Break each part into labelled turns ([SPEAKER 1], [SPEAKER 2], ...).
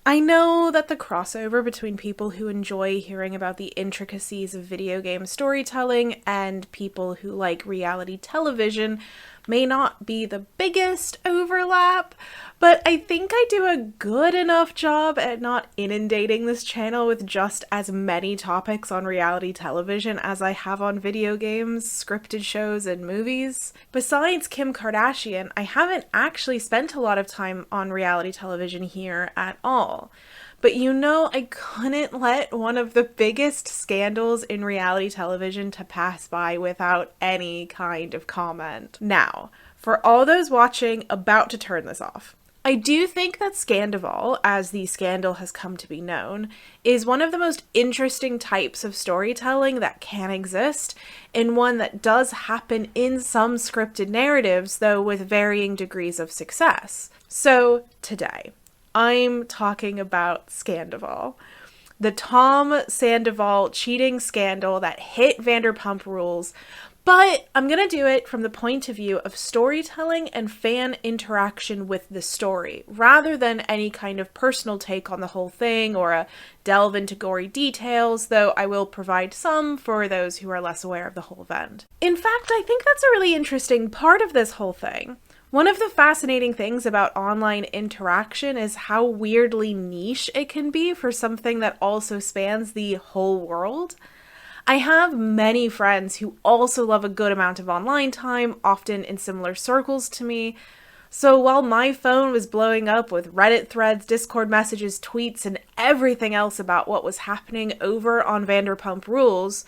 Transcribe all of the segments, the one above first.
[SPEAKER 1] I know that the crossover between people who enjoy hearing about the intricacies of video game storytelling and people who like reality television may not be the biggest overlap, but I think I do a good enough job at not inundating this channel with just as many topics on reality television as I have on video games, scripted shows, and movies. Besides Kim Kardashian, I haven't actually spent a lot of time on reality television here at all. But I couldn't let one of the biggest scandals in reality television to pass by without any kind of comment. Now, for all those watching about to turn this off, I do think that Scandoval, as the scandal has come to be known, is one of the most interesting types of storytelling that can exist, and one that does happen in some scripted narratives, though with varying degrees of success. So, today, I'm talking about Scandoval. The Tom Sandoval cheating scandal that hit Vanderpump Rules, but I'm going to do it from the point of view of storytelling and fan interaction with the story, rather than any kind of personal take on the whole thing or a delve into gory details, though I will provide some for those who are less aware of the whole event. In fact, I think that's a really interesting part of this whole thing. One of the fascinating things about online interaction is how weirdly niche it can be for something that also spans the whole world. I have many friends who also love a good amount of online time, often in similar circles to me. So while my phone was blowing up with Reddit threads, Discord messages, tweets, and everything else about what was happening over on Vanderpump Rules,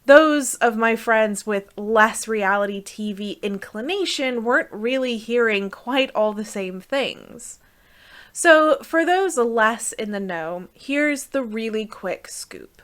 [SPEAKER 1] those of my friends with less reality TV inclination weren't really hearing quite all the same things. So for those less in the know, here's the really quick scoop.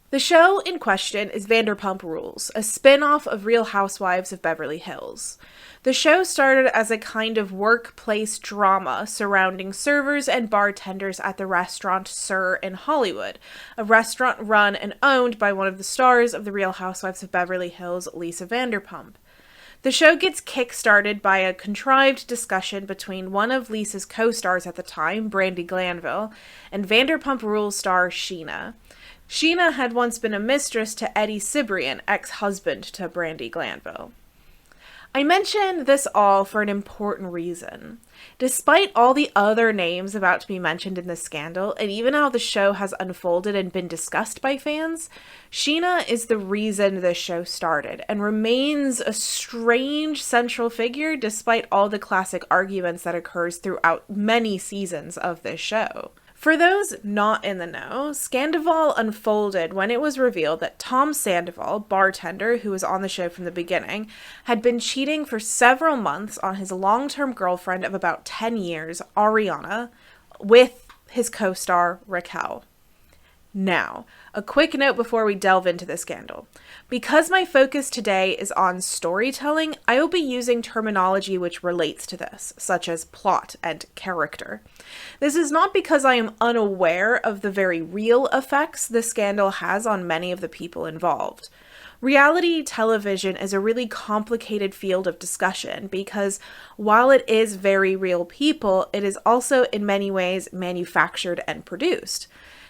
[SPEAKER 1] The show in question is Vanderpump Rules, a spin-off of Real Housewives of Beverly Hills. The show started as a kind of workplace drama surrounding servers and bartenders at the restaurant Sir in Hollywood, a restaurant run and owned by one of the stars of the Real Housewives of Beverly Hills, Lisa Vanderpump. The show gets kick-started by a contrived discussion between one of Lisa's co-stars at the time, Brandi Glanville, and Vanderpump Rules star Sheena. Sheena had once been a mistress to Eddie Cibrian, ex-husband to Brandi Glanville. I mention this all for an important reason. Despite all the other names about to be mentioned in this scandal, and even how the show has unfolded and been discussed by fans, Sheena is the reason this show started, and remains a strange central figure despite all the classic arguments that occurs throughout many seasons of this show. For those not in the know, Scandoval unfolded when it was revealed that Tom Sandoval, bartender who was on the show from the beginning, had been cheating for several months on his long-term girlfriend of about 10 years, Ariana, with his co-star Raquel. Now, a quick note before we delve into the scandal. Because my focus today is on storytelling, I will be using terminology which relates to this, such as plot and character. This is not because I am unaware of the very real effects the scandal has on many of the people involved. Reality television is a really complicated field of discussion because while it is very real people, it is also in many ways manufactured and produced.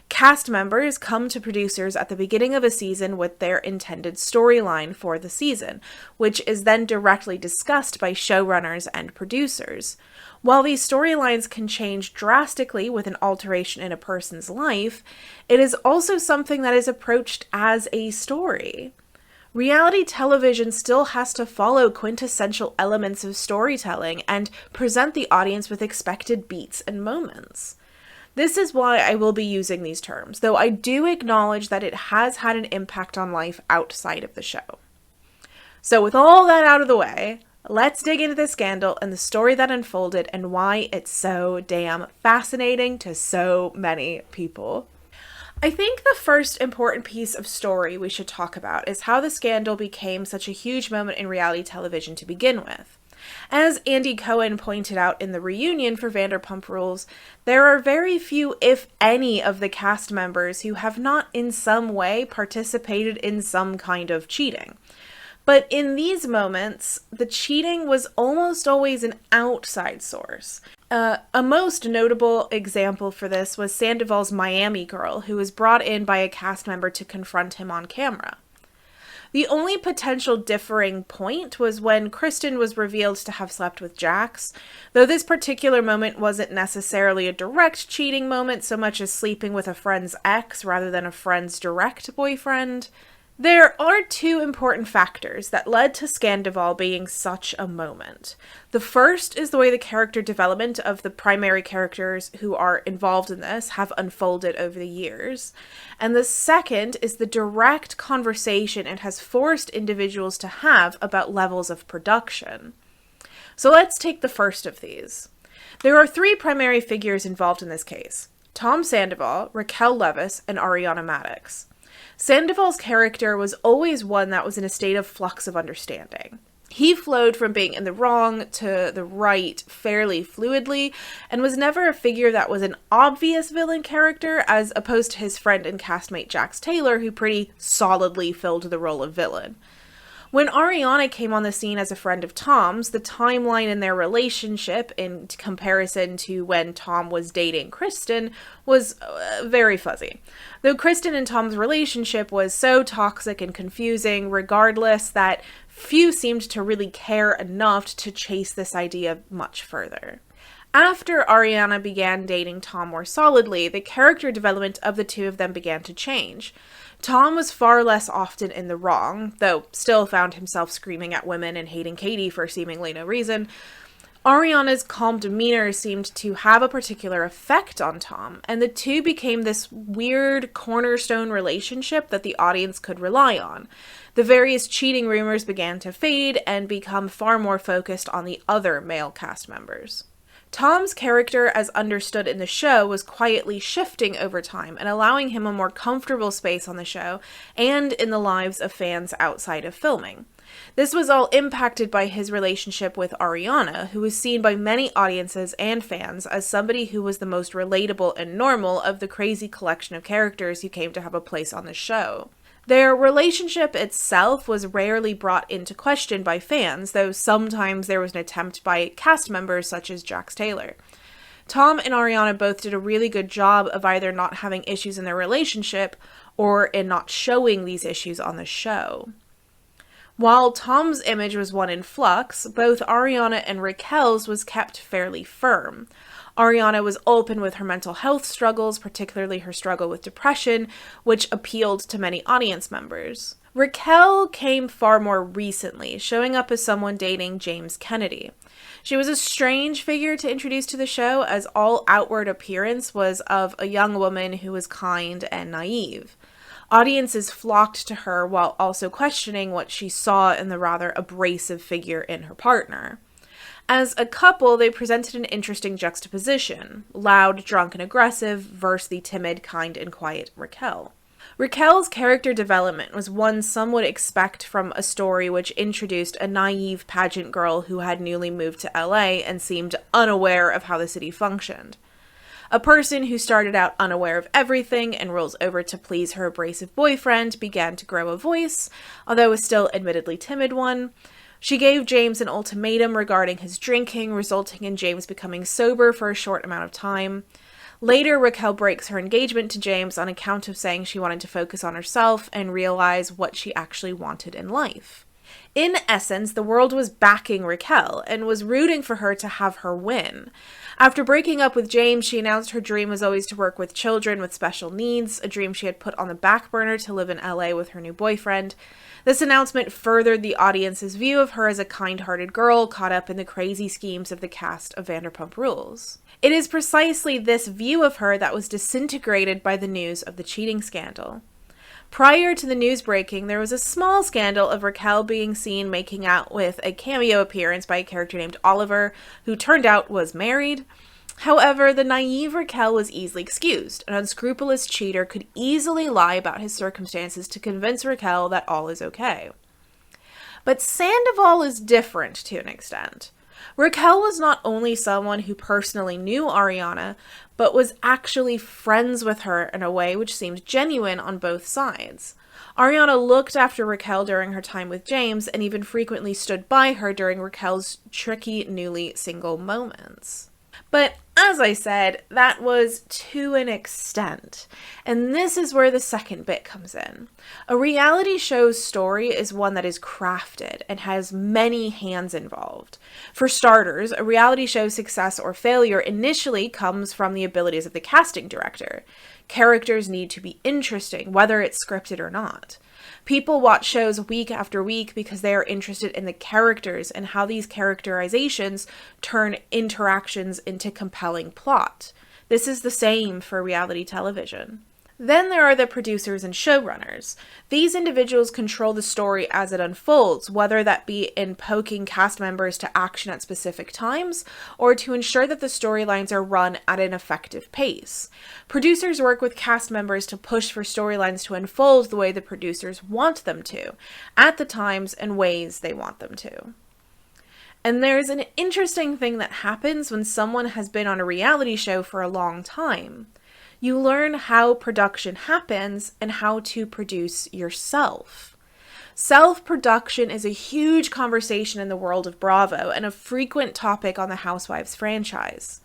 [SPEAKER 1] Cast members come to producers at the beginning of a season with their intended storyline for the season, which is then directly discussed by showrunners and producers. While these storylines can change drastically with an alteration in a person's life, it is also something that is approached as a story. Reality television still has to follow quintessential elements of storytelling and present the audience with expected beats and moments. This is why I will be using these terms, though I do acknowledge that it has had an impact on life outside of the show. So with all that out of the way, let's dig into the scandal and the story that unfolded and why it's so damn fascinating to so many people. I think the first important piece of story we should talk about is how the scandal became such a huge moment in reality television to begin with. As Andy Cohen pointed out in the reunion for Vanderpump Rules, there are very few, if any, of the cast members who have not in some way participated in some kind of cheating. But in these moments, the cheating was almost always an outside source. A most notable example for this was Sandoval's Miami girl, who was brought in by a cast member to confront him on camera. The only potential differing point was when Kristen was revealed to have slept with Jax, though this particular moment wasn't necessarily a direct cheating moment so much as sleeping with a friend's ex rather than a friend's direct boyfriend. There are two important factors that led to Scandoval being such a moment. The first is the way the character development of the primary characters who are involved in this have unfolded over the years. And the second is the direct conversation it has forced individuals to have about levels of production. So let's take the first of these. There are three primary figures involved in this case: Tom Sandoval, Raquel Leviss, and Ariana Madix. Sandoval's character was always one that was in a state of flux of understanding. He flowed from being in the wrong to the right fairly fluidly, and was never a figure that was an obvious villain character, as opposed to his friend and castmate Jax Taylor, who pretty solidly filled the role of villain. When Ariana came on the scene as a friend of Tom's, the timeline in their relationship, in comparison to when Tom was dating Kristen, was very fuzzy. Though Kristen and Tom's relationship was so toxic and confusing regardless that few seemed to really care enough to chase this idea much further. After Ariana began dating Tom more solidly, the character development of the two of them began to change. Tom was far less often in the wrong, though still found himself screaming at women and hating Katie for seemingly no reason. Ariana's calm demeanor seemed to have a particular effect on Tom, and the two became this weird cornerstone relationship that the audience could rely on. The various cheating rumors began to fade and become far more focused on the other male cast members. Tom's character, as understood in the show, was quietly shifting over time and allowing him a more comfortable space on the show and in the lives of fans outside of filming. This was all impacted by his relationship with Ariana, who was seen by many audiences and fans as somebody who was the most relatable and normal of the crazy collection of characters who came to have a place on the show. Their relationship itself was rarely brought into question by fans, though sometimes there was an attempt by cast members such as Jax Taylor. Tom and Ariana both did a really good job of either not having issues in their relationship or in not showing these issues on the show. While Tom's image was one in flux, both Ariana and Raquel's was kept fairly firm. Ariana was open with her mental health struggles, particularly her struggle with depression, which appealed to many audience members. Raquel came far more recently, showing up as someone dating James Kennedy. She was a strange figure to introduce to the show, as all outward appearance was of a young woman who was kind and naive. Audiences flocked to her while also questioning what she saw in the rather abrasive figure in her partner. As a couple, they presented an interesting juxtaposition: loud, drunk, and aggressive versus the timid, kind, and quiet Raquel. Raquel's character development was one some would expect from a story which introduced a naive pageant girl who had newly moved to LA and seemed unaware of how the city functioned. A person who started out unaware of everything and rolls over to please her abrasive boyfriend began to grow a voice, although a still admittedly timid one. She gave James an ultimatum regarding his drinking, resulting in James becoming sober for a short amount of time. Later, Raquel breaks her engagement to James on account of saying she wanted to focus on herself and realize what she actually wanted in life. In essence, the world was backing Raquel and was rooting for her to have her win. After breaking up with James, she announced her dream was always to work with children with special needs, a dream she had put on the back burner to live in LA with her new boyfriend. This announcement furthered the audience's view of her as a kind-hearted girl caught up in the crazy schemes of the cast of Vanderpump Rules. It is precisely this view of her that was disintegrated by the news of the cheating scandal. Prior to the news breaking, there was a small scandal of Raquel being seen making out with a cameo appearance by a character named Oliver, who turned out was married. However, the naive Raquel was easily excused. An unscrupulous cheater could easily lie about his circumstances to convince Raquel that all is okay. But Sandoval is different to an extent. Raquel was not only someone who personally knew Ariana, but was actually friends with her in a way which seemed genuine on both sides. Ariana looked after Raquel during her time with James and even frequently stood by her during Raquel's tricky, newly single moments. But as I said, that was to an extent. And this is where the second bit comes in. A reality show's story is one that is crafted and has many hands involved. For starters, a reality show's success or failure initially comes from the abilities of the casting director. Characters need to be interesting, whether it's scripted or not. People watch shows week after week because they are interested in the characters and how these characterizations turn interactions into compelling plot. This is the same for reality television. Then there are the producers and showrunners. These individuals control the story as it unfolds, whether that be in poking cast members to action at specific times, or to ensure that the storylines are run at an effective pace. Producers work with cast members to push for storylines to unfold the way the producers want them to, at the times and ways they want them to. And there's an interesting thing that happens when someone has been on a reality show for a long time. You learn how production happens and how to produce yourself. Self-production is a huge conversation in the world of Bravo and a frequent topic on the Housewives franchise.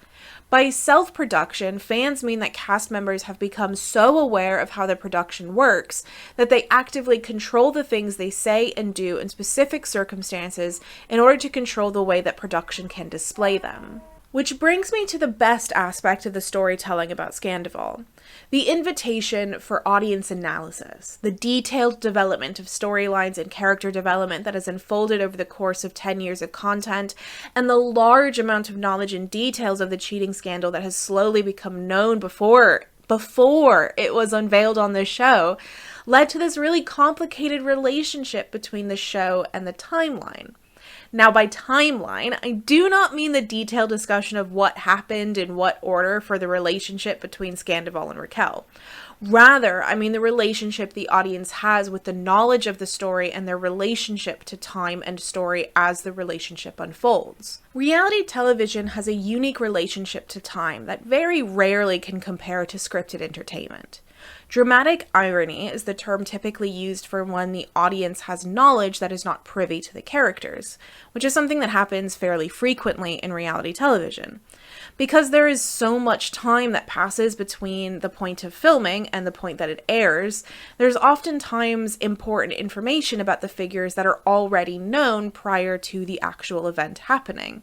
[SPEAKER 1] By self-production, fans mean that cast members have become so aware of how the production works that they actively control the things they say and do in specific circumstances in order to control the way that production can display them. Which brings me to the best aspect of the storytelling about Scandoval, the invitation for audience analysis, the detailed development of storylines and character development that has unfolded over the course of 10 years of content, and the large amount of knowledge and details of the cheating scandal that has slowly become known before it was unveiled on the show, led to this really complicated relationship between the show and the timeline. Now, by timeline, I do not mean the detailed discussion of what happened in what order for the relationship between Scandoval and Raquel. Rather, I mean the relationship the audience has with the knowledge of the story and their relationship to time and story as the relationship unfolds. Reality television has a unique relationship to time that very rarely can compare to scripted entertainment. Dramatic irony is the term typically used for when the audience has knowledge that is not privy to the characters, which is something that happens fairly frequently in reality television. Because there is so much time that passes between the point of filming and the point that it airs, there's oftentimes important information about the figures that are already known prior to the actual event happening.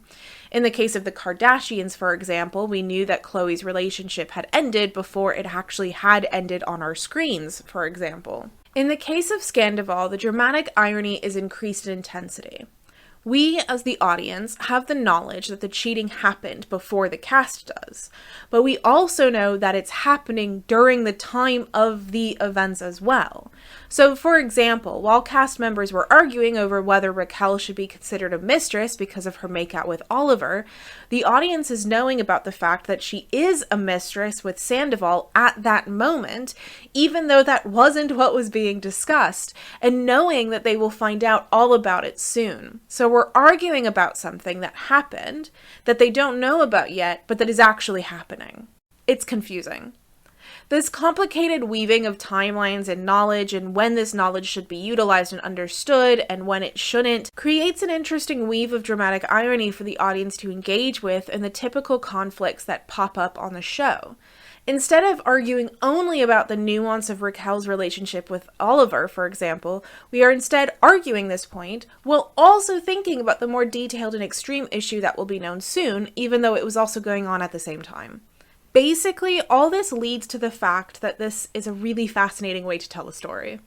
[SPEAKER 1] In the case of the Kardashians, for example, we knew that Khloe's relationship had ended before it actually had ended on our screens, for example. In the case of Scandoval, the dramatic irony is increased in intensity. We, as the audience, have the knowledge that the cheating happened before the cast does, but we also know that it's happening during the time of the events as well. So, for example, while cast members were arguing over whether Raquel should be considered a mistress because of her makeout with Oliver, the audience is knowing about the fact that she is a mistress with Sandoval at that moment, even though that wasn't what was being discussed, and knowing that they will find out all about it soon. So we're arguing about something that happened that they don't know about yet, but that is actually happening. It's confusing. This complicated weaving of timelines and knowledge and when this knowledge should be utilized and understood and when it shouldn't creates an interesting weave of dramatic irony for the audience to engage with and the typical conflicts that pop up on the show. Instead of arguing only about the nuance of Raquel's relationship with Oliver, for example, we are instead arguing this point while also thinking about the more detailed and extreme issue that will be known soon, even though it was also going on at the same time. Basically, all this leads to the fact that this is a really fascinating way to tell a story.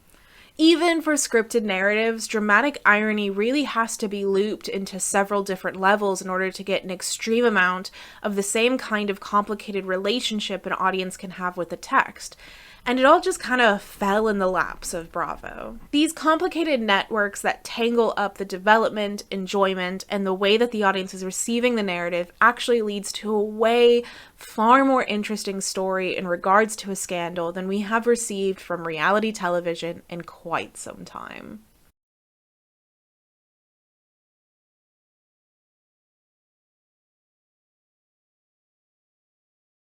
[SPEAKER 1] Even for scripted narratives, dramatic irony really has to be looped into several different levels in order to get an extreme amount of the same kind of complicated relationship an audience can have with the text. And it all just kind of fell in the laps of Bravo. These complicated networks that tangle up the development, enjoyment, and the way that the audience is receiving the narrative actually leads to a way far more interesting story in regards to a scandal than we have received from reality television in quite some time.